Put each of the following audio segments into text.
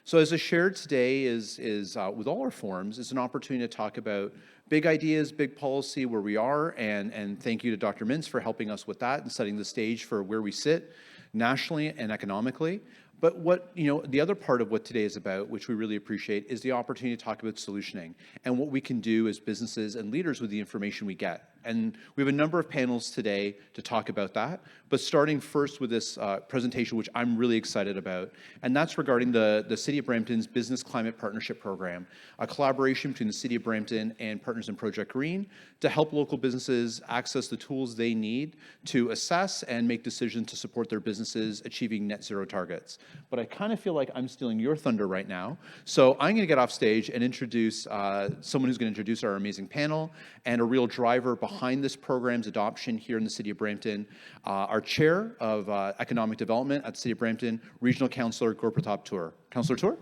So as I shared today is with all our forums, is an opportunity to talk about big ideas, big policy, where we are, and thank you to Dr. Mintz for helping us with that and setting the stage for where we sit nationally and economically. But what, the other part of what today is about, which we really appreciate, is the opportunity to talk about solutioning and what we can do as businesses and leaders with the information we get. And we have a number of panels today to talk about that, but starting first with this presentation, which I'm really excited about, and that's regarding the City of Brampton's Business Climate Partnership Program, a collaboration between the City of Brampton and Partners in Project Green to help local businesses access the tools they need to assess and make decisions to support their businesses achieving net zero targets. But I kind of feel like I'm stealing your thunder right now, so I'm going to get off stage and introduce someone who's going to introduce our amazing panel and a real driver behind this program's adoption here in the City of Brampton, our Chair of Economic Development at the City of Brampton, Regional Councillor Gurpatap Toor. Councillor Toor?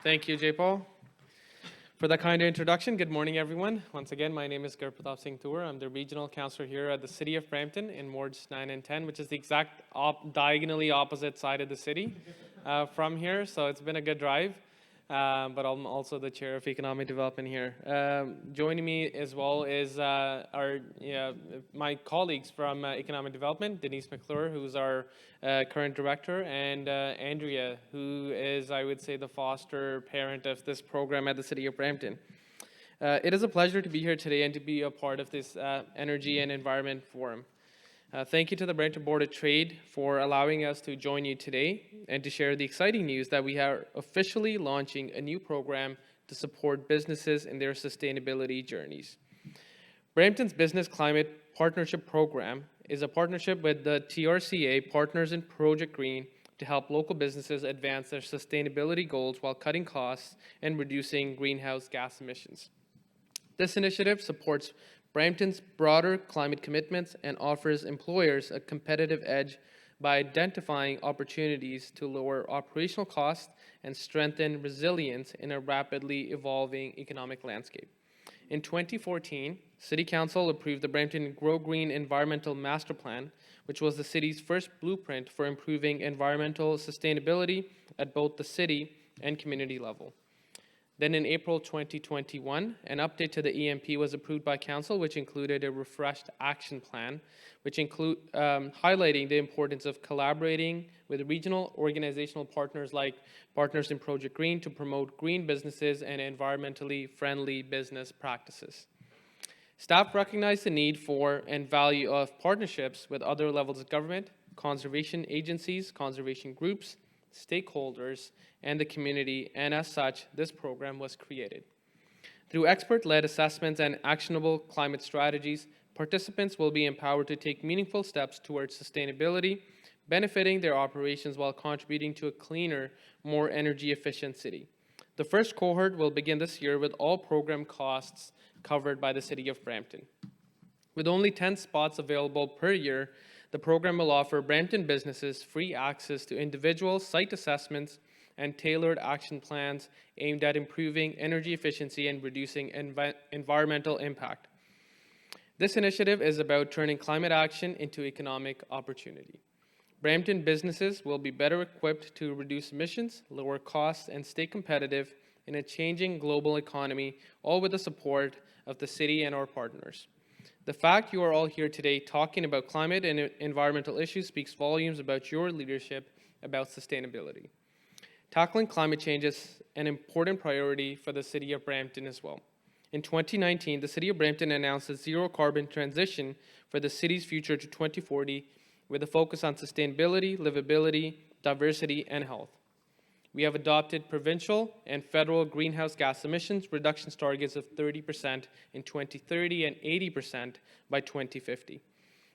Thank you, J. Paul. For that kind of introduction, good morning, everyone. Once again, my name is Gurpatap Singh Toor. I'm the Regional Councillor here at the City of Brampton in wards 9 and 10, which is the exact diagonally opposite side of the city from here, so it's been a good drive. But I'm also the Chair of Economic Development here. Joining me as well is my colleagues from Economic Development, Denise McClure, who's our current director, and Andrea, who is, I would say, the foster parent of this program at the City of Brampton. It is a pleasure to be here today and to be a part of this Energy and Environment Forum. Thank you to the Brampton Board of Trade for allowing us to join you today and to share the exciting news that we are officially launching a new program to support businesses in their sustainability journeys. Brampton's Business Climate Partnership Program is a partnership with the TRCA Partners in Project Green to help local businesses advance their sustainability goals while cutting costs and reducing greenhouse gas emissions. This initiative supports Brampton's broader climate commitments and offers employers a competitive edge by identifying opportunities to lower operational costs and strengthen resilience in a rapidly evolving economic landscape. In 2014, City Council approved the Brampton Grow Green Environmental Master Plan, which was the city's first blueprint for improving environmental sustainability at both the city and community level. Then in April 2021, an update to the EMP was approved by Council, which included a refreshed action plan, which highlighting the importance of collaborating with regional organizational partners like Partners in Project Green to promote green businesses and environmentally friendly business practices. Staff recognized the need for and value of partnerships with other levels of government, conservation agencies, conservation groups, stakeholders, and the community, and as such, this program was created. Through expert-led assessments and actionable climate strategies, participants will be empowered to take meaningful steps towards sustainability, benefiting their operations while contributing to a cleaner, more energy-efficient city. The first cohort will begin this year with all program costs covered by the City of Brampton. With only 10 spots available per year, the program will offer Brampton businesses free access to individual site assessments and tailored action plans aimed at improving energy efficiency and reducing environmental impact. This initiative is about turning climate action into economic opportunity. Brampton businesses will be better equipped to reduce emissions, lower costs, and stay competitive in a changing global economy, all with the support of the city and our partners. The fact you are all here today talking about climate and environmental issues speaks volumes about your leadership about sustainability. Tackling climate change is an important priority for the City of Brampton as well. In 2019, the City of Brampton announced a zero carbon transition for the city's future to 2040 with a focus on sustainability, livability, diversity, and health. We have adopted provincial and federal greenhouse gas emissions reductions targets of 30% in 2030 and 80% by 2050.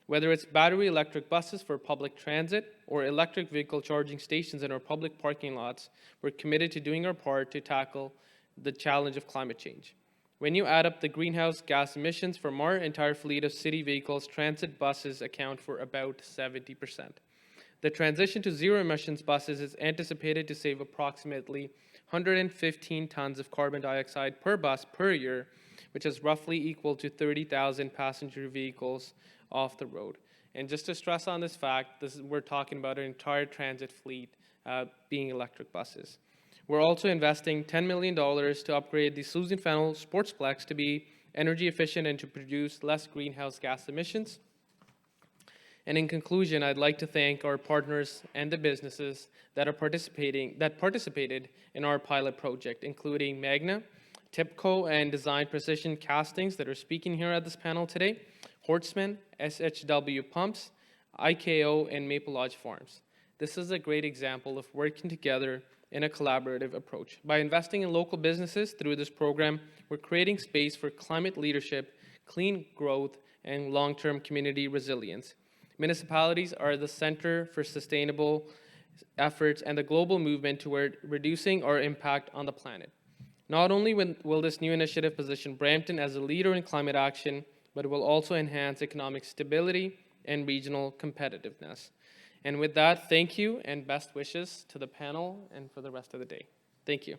Whether it's battery electric buses for public transit or electric vehicle charging stations in our public parking lots, we're committed to doing our part to tackle the challenge of climate change. When you add up the greenhouse gas emissions from our entire fleet of city vehicles, transit buses account for about 70%. The transition to zero emissions buses is anticipated to save approximately 115 tons of carbon dioxide per bus per year, which is roughly equal to 30,000 passenger vehicles off the road. And just to stress on this fact, we're talking about an entire transit fleet being electric buses. We're also investing $10 million to upgrade the Susan Fennell Sportsplex to be energy efficient and to produce less greenhouse gas emissions. And in conclusion, I'd like to thank our partners and the businesses that participated in our pilot project, including Magna, Tipco, and Design Precision Castings that are speaking here at this panel today, Hortsman, SHW Pumps, IKO, and Maple Lodge Farms. This is a great example of working together in a collaborative approach. By investing in local businesses through this program, we're creating space for climate leadership, clean growth, and long-term community resilience. Municipalities are the center for sustainable efforts and the global movement toward reducing our impact on the planet. Not only will this new initiative position Brampton as a leader in climate action, but it will also enhance economic stability and regional competitiveness. And with that, thank you and best wishes to the panel and for the rest of the day. Thank you.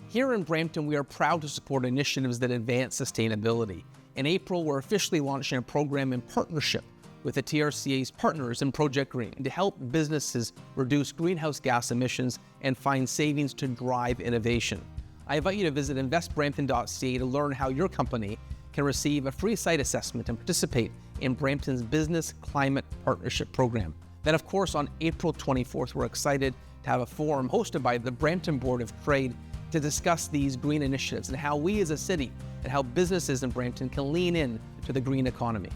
Here in Brampton, we are proud to support initiatives that advance sustainability. In April, we're officially launching a program in partnership with the TRCA's partners in Project Green to help businesses reduce greenhouse gas emissions and find savings to drive innovation. I invite you to visit investbrampton.ca to learn how your company can receive a free site assessment and participate in Brampton's Business Climate Partnership Program. Then, of course, on April 24th, we're excited to have a forum hosted by the Brampton Board of Trade to discuss these green initiatives and how we as a city and how businesses in Brampton can lean in to the green economy.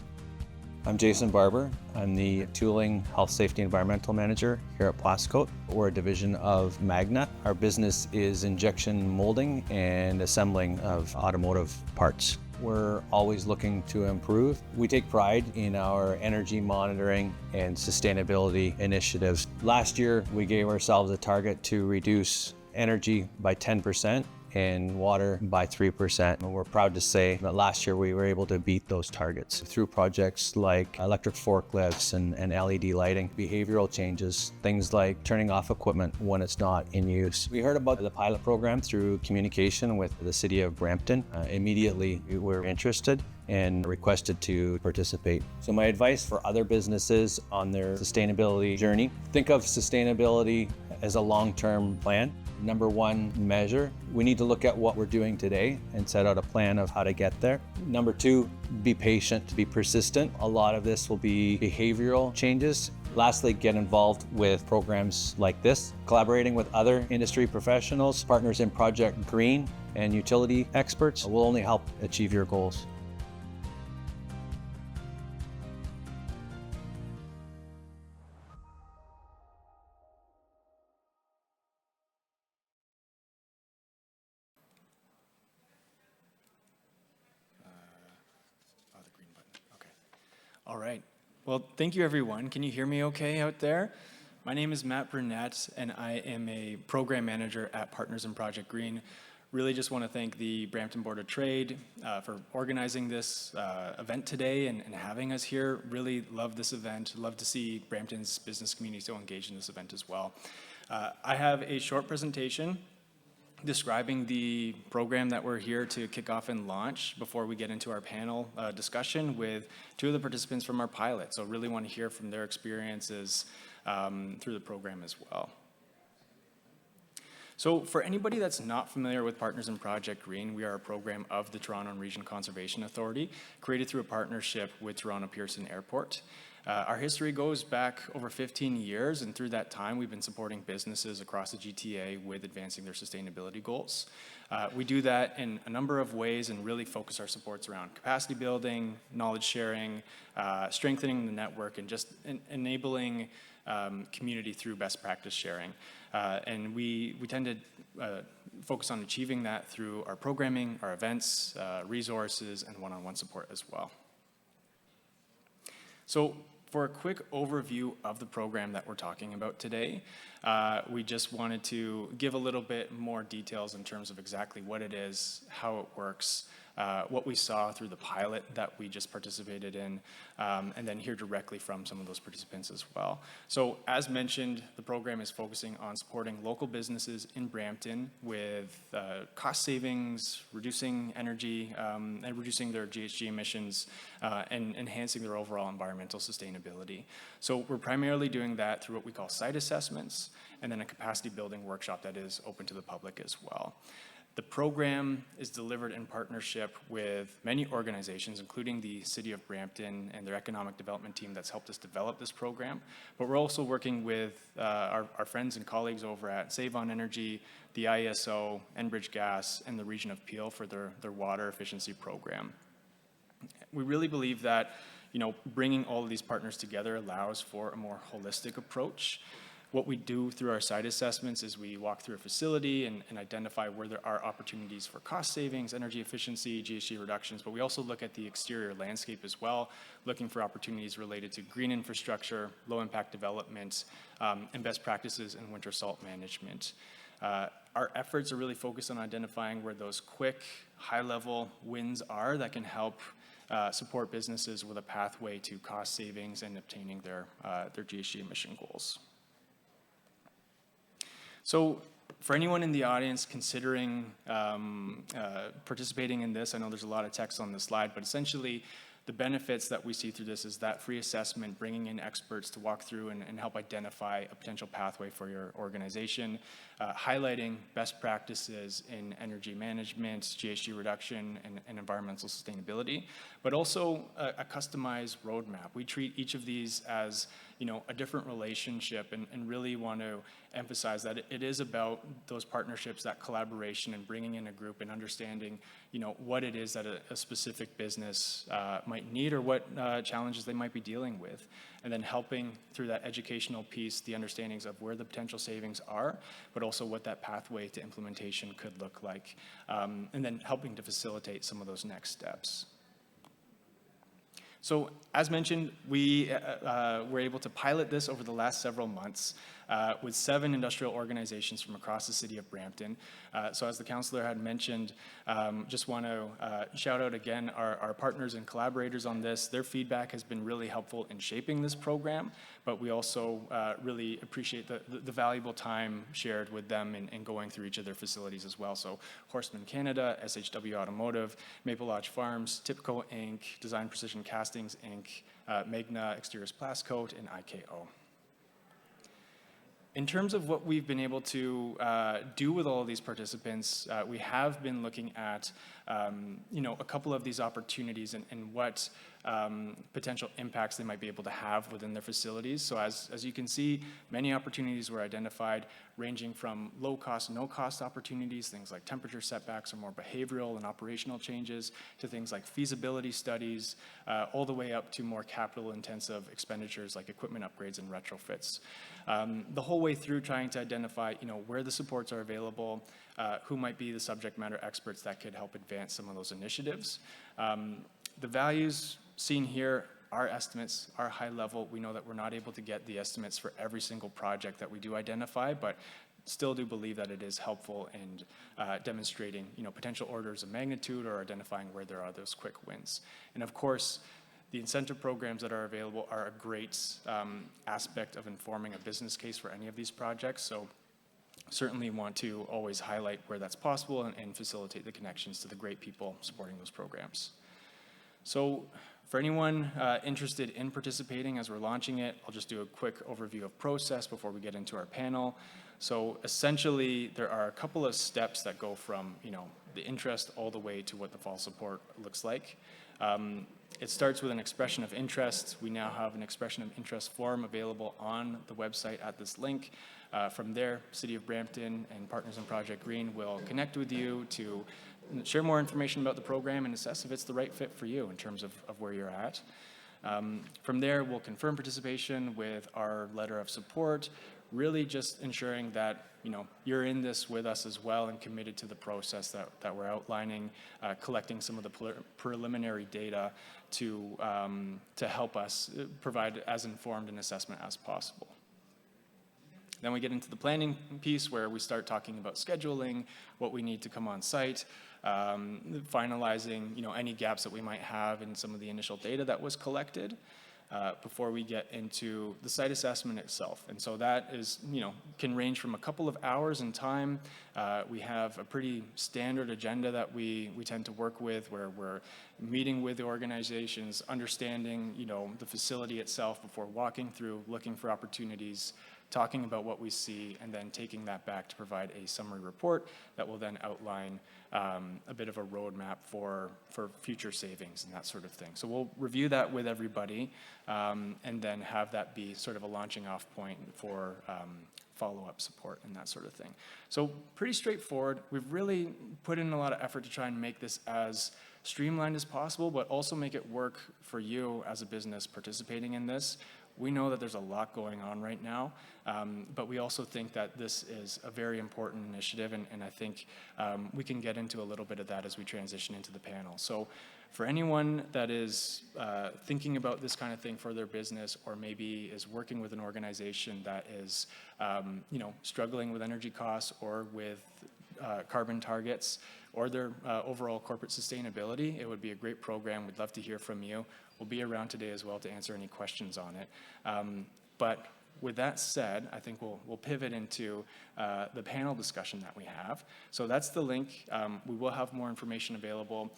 I'm Jason Barber. I'm the Tooling Health Safety Environmental Manager here at Plascoat. We're a division of Magna. Our business is injection molding and assembling of automotive parts. We're always looking to improve. We take pride in our energy monitoring and sustainability initiatives. Last year, we gave ourselves a target to reduce energy by 10% and water by 3%. And we're proud to say that last year we were able to beat those targets through projects like electric forklifts and LED lighting, behavioral changes, things like turning off equipment when it's not in use. We heard about the pilot program through communication with the city of Brampton. Immediately we were interested and requested to participate. So my advice for other businesses on their sustainability journey, think of sustainability as a long-term plan. Number one, measure. We need to look at what we're doing today and set out a plan of how to get there. Number two, be patient, be persistent. A lot of this will be behavioral changes. Lastly, get involved with programs like this, collaborating with other industry professionals, partners in Project Green, and utility experts will only help achieve your goals. All right. Well, thank you, everyone. Can you hear me okay out there? My name is Matt Brunette, and I am a program manager at Partners in Project Green. Really just want to thank the Brampton Board of Trade for organizing this event today and having us here. Really love this event. Love to see Brampton's business community so engaged in this event as well. I have a short presentation describing the program that we're here to kick off and launch before we get into our panel discussion with two of the participants from our pilot. So really want to hear from their experiences through the program as well. So for anybody that's not familiar with Partners in Project Green, we are a program of the Toronto and Region Conservation Authority, created through a partnership with Toronto Pearson Airport. Our history goes back over 15 years, and through that time, we've been supporting businesses across the GTA with advancing their sustainability goals. We do that in a number of ways and really focus our supports around capacity building, knowledge sharing, strengthening the network, and just enabling community through best practice sharing. And we tend to focus on achieving that through our programming, our events, resources, and one-on-one support as well. So for a quick overview of the program that we're talking about today, we just wanted to give a little bit more details in terms of exactly what it is, how it works, what we saw through the pilot that we just participated in, and then hear directly from some of those participants as well. So as mentioned, the program is focusing on supporting local businesses in Brampton with cost savings, reducing energy, and reducing their GHG emissions, and enhancing their overall environmental sustainability. So we're primarily doing that through what we call site assessments, and then a capacity building workshop that is open to the public as well. The program is delivered in partnership with many organizations, including the City of Brampton and their economic development team that's helped us develop this program. But we're also working with our friends and colleagues over at Save On Energy, the ISO, Enbridge Gas, and the region of Peel for their water efficiency program. We really believe that, bringing all of these partners together allows for a more holistic approach. What we do through our site assessments is we walk through a facility and identify where there are opportunities for cost savings, energy efficiency, GHG reductions, but we also look at the exterior landscape as well, looking for opportunities related to green infrastructure, low impact development, and best practices in winter salt management. Our efforts are really focused on identifying where those quick, high-level wins are that can help support businesses with a pathway to cost savings and obtaining their GHG emission goals. So for anyone in the audience considering participating in this, I know there's a lot of text on the slide, but essentially the benefits that we see through this is that free assessment, bringing in experts to walk through and help identify a potential pathway for your organization, highlighting best practices in energy management, GHG reduction, and environmental sustainability, but also a customized roadmap. We treat each of these as a different relationship and really want to emphasize that it is about those partnerships, that collaboration, and bringing in a group and understanding what it is that a specific business might need or what challenges they might be dealing with, and then helping through that educational piece the understandings of where the potential savings are, but also what that pathway to implementation could look like, and then helping to facilitate some of those next steps. So as mentioned, we were able to pilot this over the last several months with 7 industrial organizations from across the city of Brampton. So as the councillor had mentioned, just want to shout out again our partners and collaborators on this. Their feedback has been really helpful in shaping this program, but we also really appreciate the valuable time shared with them in going through each of their facilities as well. So Horseman Canada, SHW Automotive, Maple Lodge Farms, Tipco Inc., Design Precision Castings Inc., Magna Exteriors Plascoat, and IKO. In terms of what we've been able to do with all of these participants, we have been looking at a couple of these opportunities and what potential impacts they might be able to have within their facilities. So as you can see, many opportunities were identified, ranging from low cost, no cost opportunities, things like temperature setbacks or more behavioral and operational changes, to things like feasibility studies, all the way up to more capital intensive expenditures like equipment upgrades and retrofits. The whole way through trying to identify where the supports are available, who might be the subject matter experts that could help advance some of those initiatives. The values seen here are estimates, are high level. We know that we're not able to get the estimates for every single project that we do identify, but still do believe that it is helpful in demonstrating potential orders of magnitude or identifying where there are those quick wins. And of course, the incentive programs that are available are a great aspect of informing a business case for any of these projects. So certainly want to always highlight where that's possible and facilitate the connections to the great people supporting those programs. So for anyone interested in participating as we're launching it, I'll just do a quick overview of process before we get into our panel. So essentially, there are a couple of steps that go from the interest all the way to what the fall support looks like. It starts with an expression of interest. We now have an expression of interest form available on the website at this link. From there, City of Brampton and Partners in Project Green will connect with you to share more information about the program and assess if it's the right fit for you in terms of where you're at. From there, we'll confirm participation with our letter of support, really just ensuring that you're in this with us as well and committed to the process that we're outlining, collecting some of the preliminary data to help us provide as informed an assessment as possible. Then we get into the planning piece where we start talking about scheduling, what we need to come on site, finalizing, any gaps that we might have in some of the initial data that was collected, before we get into the site assessment itself. And so that is, can range from a couple of hours in time. We have a pretty standard agenda that we tend to work with, where we're meeting with the organizations, understanding, the facility itself before walking through, looking for opportunities, talking about what we see, and then taking that back to provide a summary report that will then outline a bit of a roadmap for future savings and that sort of thing. So we'll review that with everybody, and then have that be sort of a launching off point for follow-up support and that sort of thing. So pretty straightforward. We've really put in a lot of effort to try and make this as streamlined as possible, but also make it work for you as a business participating in this. We know that there's a lot going on right now, but we also think that this is a very important initiative, and I think we can get into a little bit of that as we transition into the panel. So for anyone that is thinking about this kind of thing for their business, or maybe is working with an organization that is struggling with energy costs or with carbon targets, or their overall corporate sustainability, it would be a great program. We'd love to hear from you. We'll be around today as well to answer any questions on it. But with that said, I think we'll pivot into the panel discussion that we have. So that's the link. We will have more information available.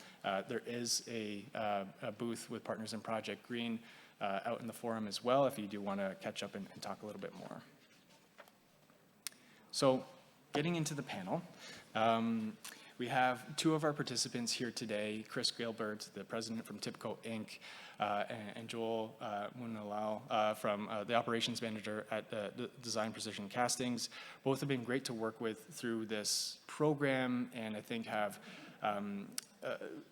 There is a booth with Partners in Project Green out in the forum as well, if you do want to catch up and talk a little bit more. So getting into the panel, we have two of our participants here today, Chris Gilbert, the president from Tipco Inc., and Joel Munilal from the operations manager at Design Precision Castings. Both have been great to work with through this program, and I think have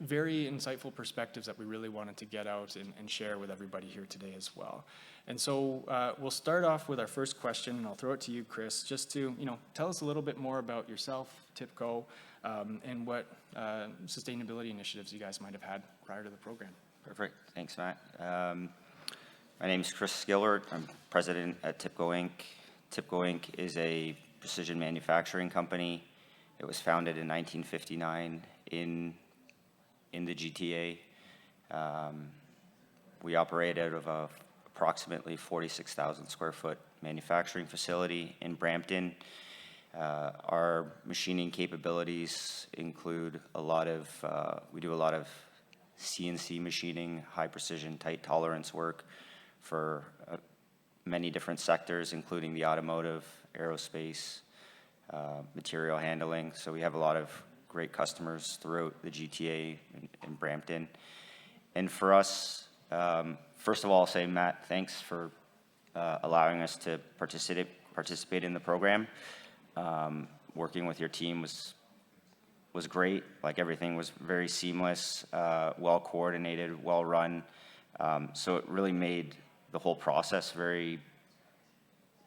very insightful perspectives that we really wanted to get out and share with everybody here today as well. And so we'll start off with our first question, and I'll throw it to you, Chris, just to tell us a little bit more about yourself, Tipco, and what sustainability initiatives you guys might have had prior to the program. Perfect. Thanks, Matt. My name is Chris Gilbert. I'm president at Tipco Inc. Tipco Inc. is a precision manufacturing company. It was founded in 1959 in the GTA. We operate out of a approximately 46,000 square foot manufacturing facility in Brampton. Our machining capabilities include we do a lot of CNC machining, high precision, tight tolerance work for many different sectors, including the automotive, aerospace, material handling. So we have a lot of great customers throughout the GTA in Brampton. And for us, first of all, I'll say, Matt, thanks for allowing us to participate in the program. Working with your team was great. Like, everything was very seamless, well coordinated, well run. So it really made the whole process very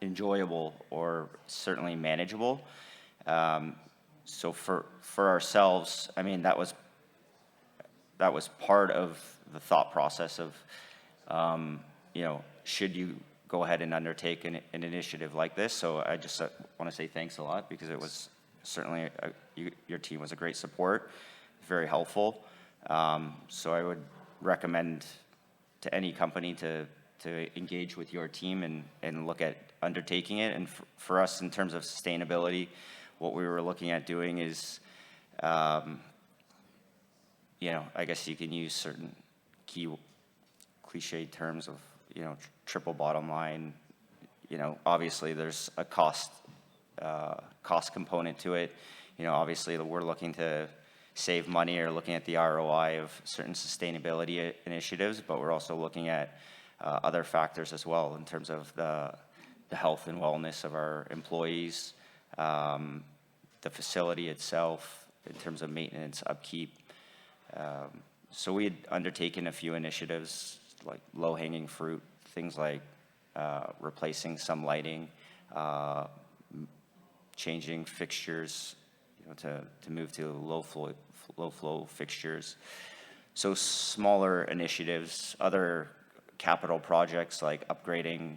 enjoyable, or certainly manageable. So for ourselves, I mean, that was part of the thought process of, should you go ahead and undertake an initiative like this? So I just want to say thanks a lot, because it was certainly, your team was a great support, very helpful. So I would recommend to any company to engage with your team and look at undertaking it. And for us, in terms of sustainability, what we were looking at doing is, I guess you can use certain cliche terms of, triple bottom line. Obviously there's a cost component to it. Obviously we're looking to save money, or looking at the ROI of certain sustainability initiatives, but we're also looking at other factors as well, in terms of the health and wellness of our employees, the facility itself, in terms of maintenance, upkeep. So we had undertaken a few initiatives, like low-hanging fruit, things like replacing some lighting, changing fixtures, to move to low flow fixtures. So smaller initiatives, other capital projects like upgrading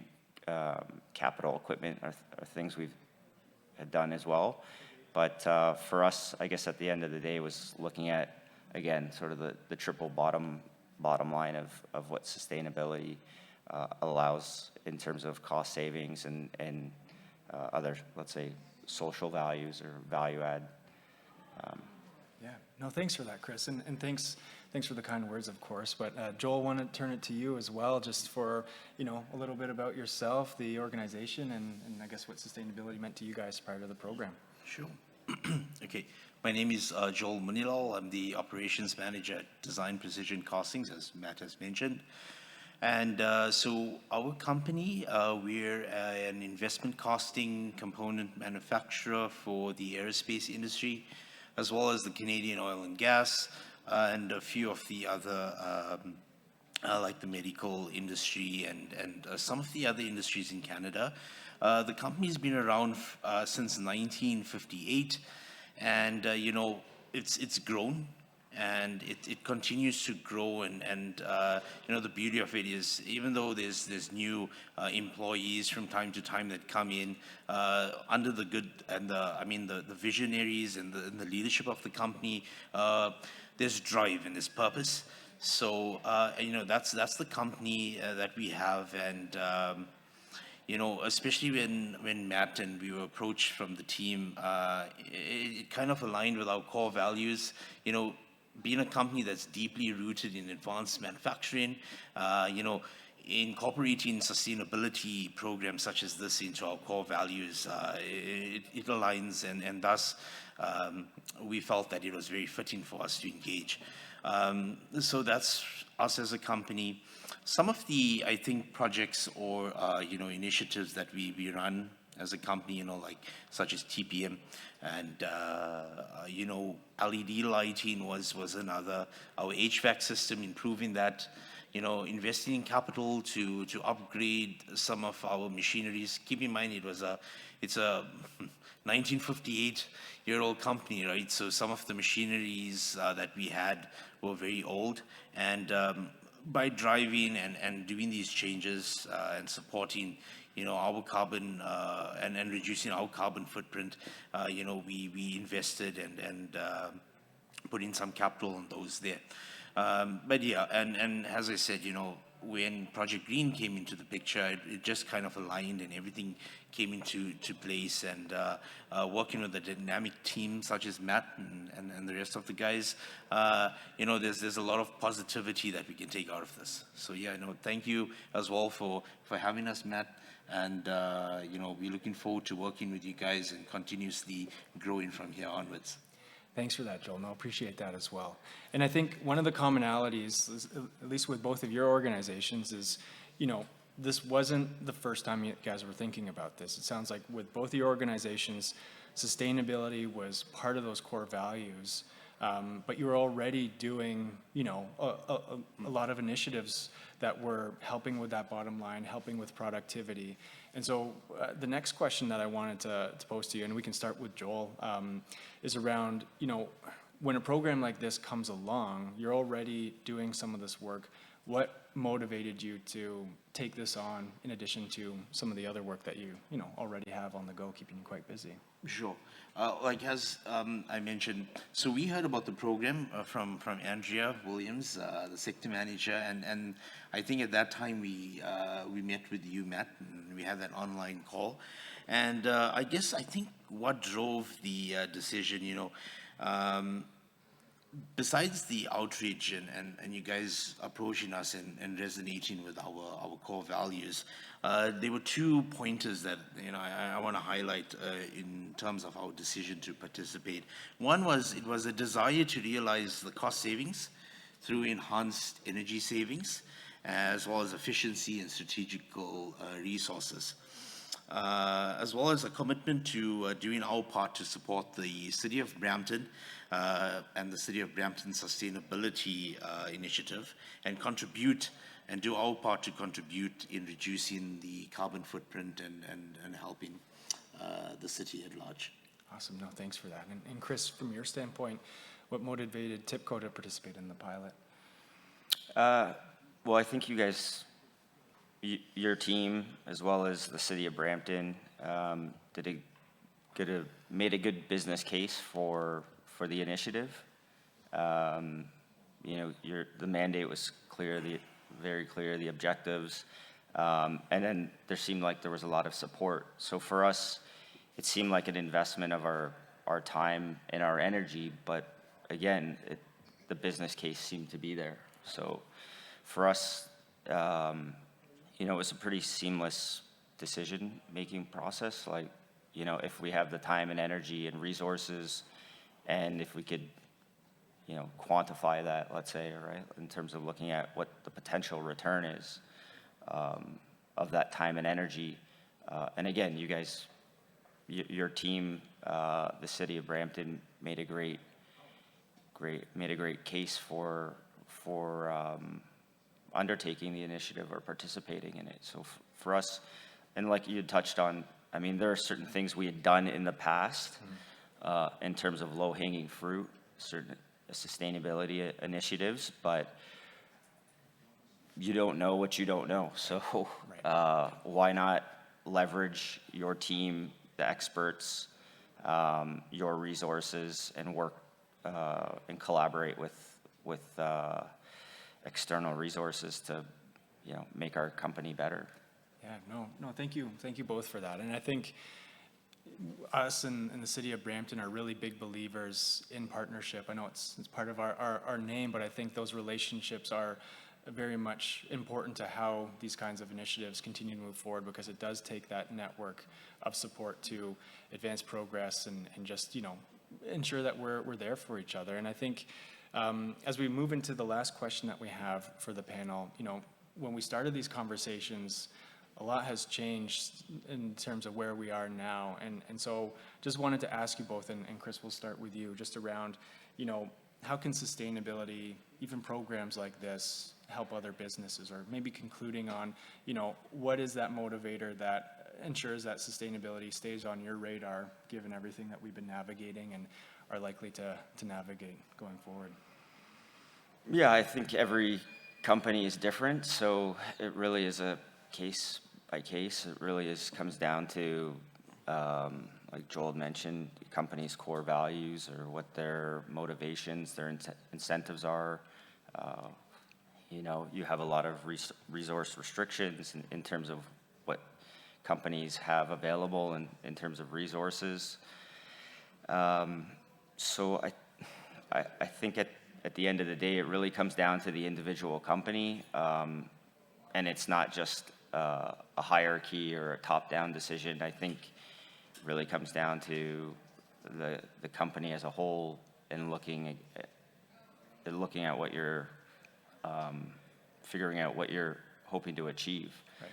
capital equipment are things we've had done as well. But for us, I guess at the end of the day was looking at, again, sort of the triple bottom line of what sustainability allows in terms of cost savings and other, let's say, social values or value add. Yeah, no, thanks for that, Chris, and thanks for the kind words, of course. But Joel, I want to turn it to you as well, just for a little bit about yourself, the organization, and I guess what sustainability meant to you guys prior to the program. Sure. Okay, my name is Joel Munilal. I'm the operations manager at Design Precision Castings, as Matt has mentioned. And so our company, we're an investment casting component manufacturer for the aerospace industry, as well as the Canadian oil and gas, and a few of the other, like the medical industry and some of the other industries in Canada. The company's been around since 1958, and it's grown, and it continues to grow. And the beauty of it is, even though there's new employees from time to time that come in under the good and the visionaries and the leadership of the company, there's drive and there's purpose. So that's the company that we have. And especially when Matt and we were approached from the team, it kind of aligned with our core values. Being a company that's deeply rooted in advanced manufacturing, incorporating sustainability programs such as this into our core values, it aligns, and thus we felt that it was very fitting for us to engage. So that's us as a company. Some of the, I think, projects or initiatives that we run as a company, such as TPM and LED lighting was another. Our HVAC system, improving that, investing in capital to upgrade some of our machineries. Keep in mind, it's a 1958-year-old company, right? So some of the machineries that we had were very old, and by driving and doing these changes and supporting our carbon and reducing our carbon footprint, we invested and put in some capital on those there. But yeah, and as I said, when Project Green came into the picture, it just kind of aligned and everything came into place. And working with a dynamic team such as Matt and the rest of the guys, there's a lot of positivity that we can take out of this. So yeah, thank you as well for having us, Matt. And we're looking forward to working with you guys and continuously growing from here onwards. Thanks for that, Joel. No, appreciate that as well. And I think one of the commonalities, is, at least with both of your organizations, is, this wasn't the first time you guys were thinking about this. It sounds like with both of your organizations, sustainability was part of those core values, but you were already doing, a lot of initiatives that were helping with that bottom line, helping with productivity. And so the next question that I wanted to pose to you, and we can start with Joel, is around, when a program like this comes along, you're already doing some of this work. What motivated you to take this on in addition to some of the other work that you already have on the go, keeping you quite busy? Sure. As I mentioned, so we heard about the program from Andrea Williams, the sector manager, and I think at that time we met with you, Matt, and we had that online call. And I think what drove the decision, besides the outreach and you guys approaching us and resonating with our core values, there were 2 pointers that I want to highlight in terms of our decision to participate. One was, it was a desire to realize the cost savings through enhanced energy savings, as well as efficiency and strategical resources, as well as a commitment to doing our part to support the City of Brampton and the City of Brampton Sustainability Initiative, and do our part to contribute in reducing the carbon footprint and helping the city at large. Awesome. No, thanks for that. And Chris, from your standpoint, what motivated Tipco to participate in the pilot? Well, I think you guys your team, as well as the city of Brampton, made a good business case for the initiative. The mandate was clear, very clear, the objectives, and then there seemed like there was a lot of support. So for us, it seemed like an investment of our time and our energy, but again, the business case seemed to be there. So for us, it was a pretty seamless decision-making process. Like, if we have the time and energy and resources, and if we could, quantify that, let's say, right, in terms of looking at what the potential return is of that time and energy. And again, you guys, your team, the city of Brampton made a great case for undertaking the initiative or participating in it. So for us, and like you touched on, I mean, there are certain things we had done in the past in terms of low-hanging fruit, certain sustainability initiatives, but you don't know what you don't know. So why not leverage your team, the experts, your resources, and work and collaborate with external resources to, make our company better. Yeah, no, thank you both for that. And I think us and the city of Brampton are really big believers in partnership. I know it's part of our name, but I think those relationships are very much important to how these kinds of initiatives continue to move forward, because it does take that network of support to advance progress and just, ensure that we're there for each other. And I think as we move into the last question that we have for the panel, when we started these conversations, a lot has changed in terms of where we are now. And so just wanted to ask you both, and Chris, we'll start with you, just around, how can sustainability, even programs like this, help other businesses? Or maybe concluding on, what is that motivator that ensures that sustainability stays on your radar, given everything that we've been navigating and are likely to navigate going forward? Yeah, I think every company is different, so it really is a case by case. It really comes down to, like Joel mentioned, companies' core values or what their motivations, their incentives are. You have a lot of resource restrictions in terms of what companies have available in terms of resources. So I think at the end of the day, it really comes down to the individual company, and it's not just a hierarchy or a top-down decision. I think it really comes down to the company as a whole and looking at what you're figuring out what you're hoping to achieve. Right.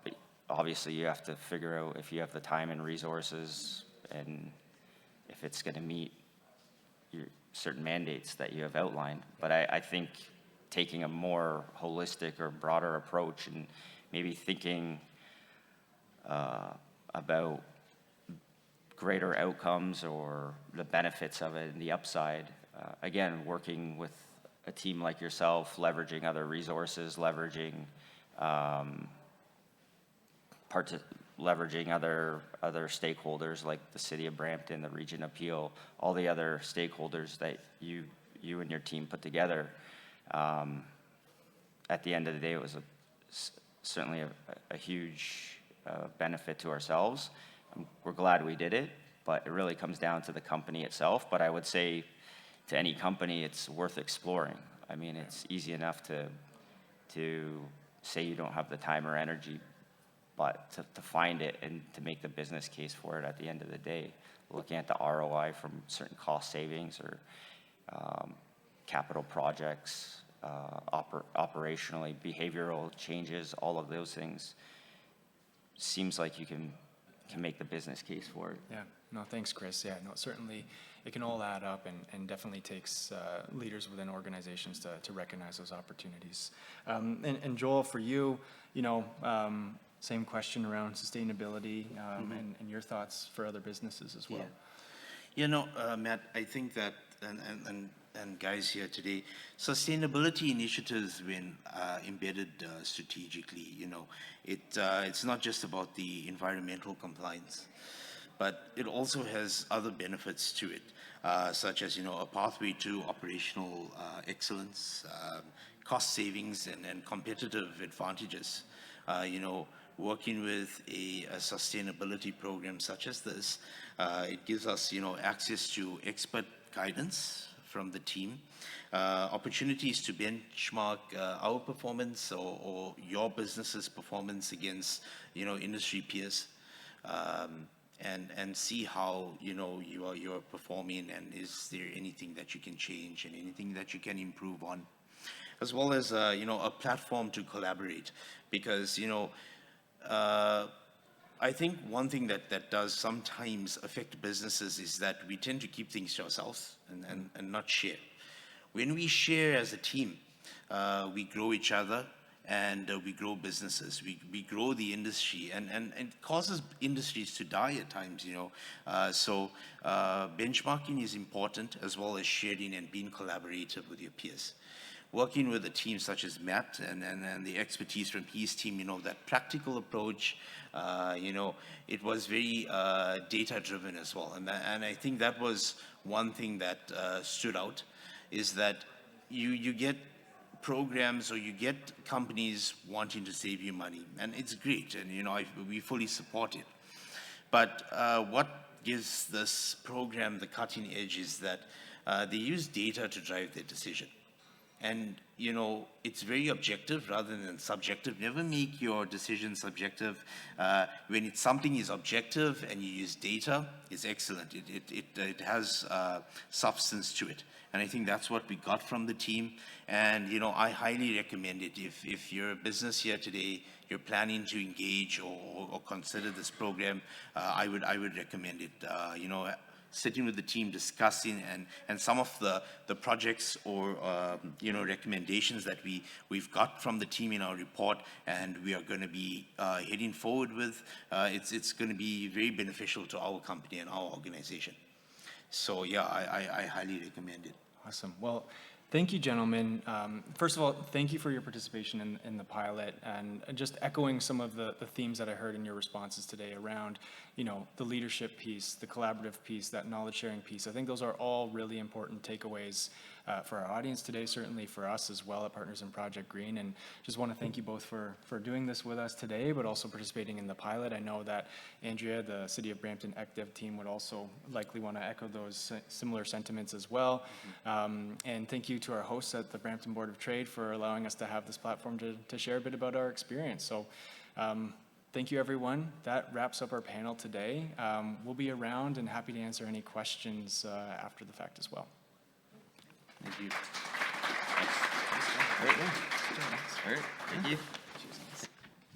But obviously, you have to figure out if you have the time and resources, and if it's going to meet your certain mandates that you have outlined. But I think taking a more holistic or broader approach and maybe thinking about greater outcomes or the benefits of it and the upside. Again, working with a team like yourself, leveraging other resources, leveraging other stakeholders like the city of Brampton, the Region Appeal, all the other stakeholders that you and your team put together. At the end of the day, it was certainly a huge benefit to ourselves. We're glad we did it, but it really comes down to the company itself. But I would say to any company, it's worth exploring. I mean, it's easy enough to say you don't have the time or energy, but to find it and to make the business case for it at the end of the day, looking at the ROI from certain cost savings or capital projects, operationally, behavioral changes, all of those things, seems like you can make the business case for it. Yeah, no, thanks, Chris. Yeah, no, certainly it can all add up and definitely takes leaders within organizations to recognize those opportunities. And Joel, for you, same question around sustainability and your thoughts for other businesses as well. Yeah. Matt, I think that, and and guys here today, sustainability initiatives been embedded strategically. It's not just about the environmental compliance, but it also has other benefits to it, such as a pathway to operational excellence, cost savings, and competitive advantages. Working with a sustainability program such as this, it gives us access to expert guidance from the team, opportunities to benchmark our performance or your business's performance against industry peers, and see how you're performing, and is there anything that you can change and anything that you can improve on, as well as a platform to collaborate, because I think one thing that does sometimes affect businesses is that we tend to keep things to ourselves and not share. When we share as a team, we grow each other, and we grow businesses. We grow the industry, and it causes industries to die at times, So benchmarking is important, as well as sharing and being collaborative with your peers. Working with a team such as Matt and the expertise from his team, that practical approach, it was very data-driven as well. And I think that was one thing that stood out, is that you get programs, or you get companies wanting to save you money, and it's great, and we fully support it. But what gives this program the cutting edge is that they use data to drive their decision. And, it's very objective rather than subjective. Never make your decision subjective. When something is objective and you use data, it's excellent. It has substance to it. And I think that's what we got from the team. And, I highly recommend it. If you're a business here today, you're planning to engage or consider this program, I would recommend it. Sitting with the team, discussing, and some of the projects or recommendations that we've got from the team in our report, and we are going to be heading forward with, it's going to be very beneficial to our company and our organization. So yeah, I highly recommend it. Awesome. Well, thank you, gentlemen. First of all, thank you for your participation in the pilot, and just echoing some of the themes that I heard in your responses today around, the leadership piece, the collaborative piece, that knowledge sharing piece. I think those are all really important takeaways for our audience today, certainly for us as well at Partners in Project Green. And just want to thank you both for doing this with us today, but also participating in the pilot. I know that Andrea, the City of Brampton ECDev team, would also likely want to echo those similar sentiments as well. And thank you to our hosts at the Brampton Board of Trade for allowing us to have this platform to share a bit about our experience. So thank you, everyone. That wraps up our panel today. We'll be around and happy to answer any questions after the fact as well. Thank you. Thank you.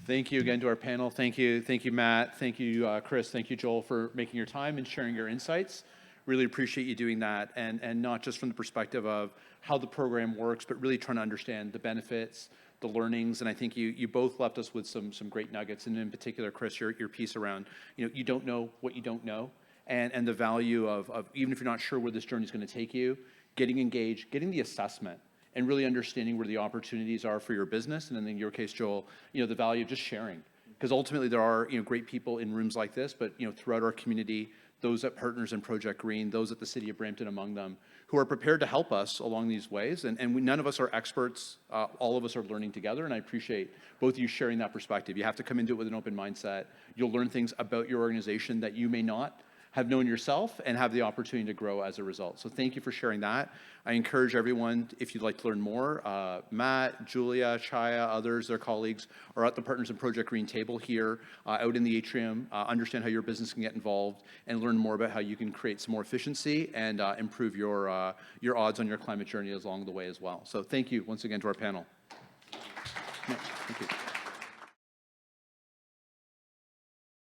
Thank you again to our panel. Thank you, Matt. Thank you, Chris. Thank you, Joel, for making your time and sharing your insights. Really appreciate you doing that, and not just from the perspective of how the program works, but really trying to understand the benefits, the learnings. And I think you both left us with some great nuggets, and in particular, Chris, your piece around, you don't know what you don't know, and the value of even if you're not sure where this journey is going to take you, getting engaged, getting the assessment, and really understanding where the opportunities are for your business. And in your case, Joel, the value of just sharing, because ultimately there are great people in rooms like this, but throughout our community, those at Partners in Project Green, those at the City of Brampton among them, who are prepared to help us along these ways. And none of us are experts. All of us are learning together, and I appreciate both of you sharing that perspective. You have to come into it with an open mindset. You'll learn things about your organization that you may not have known yourself, and have the opportunity to grow as a result. So thank you for sharing that. I encourage everyone, if you'd like to learn more, Matt, Julia, Chaya, others, their colleagues are at the Partners in Project Green table here, out in the atrium. Understand how your business can get involved and learn more about how you can create some more efficiency and improve your odds on your climate journey along the way as well. So thank you once again to our panel.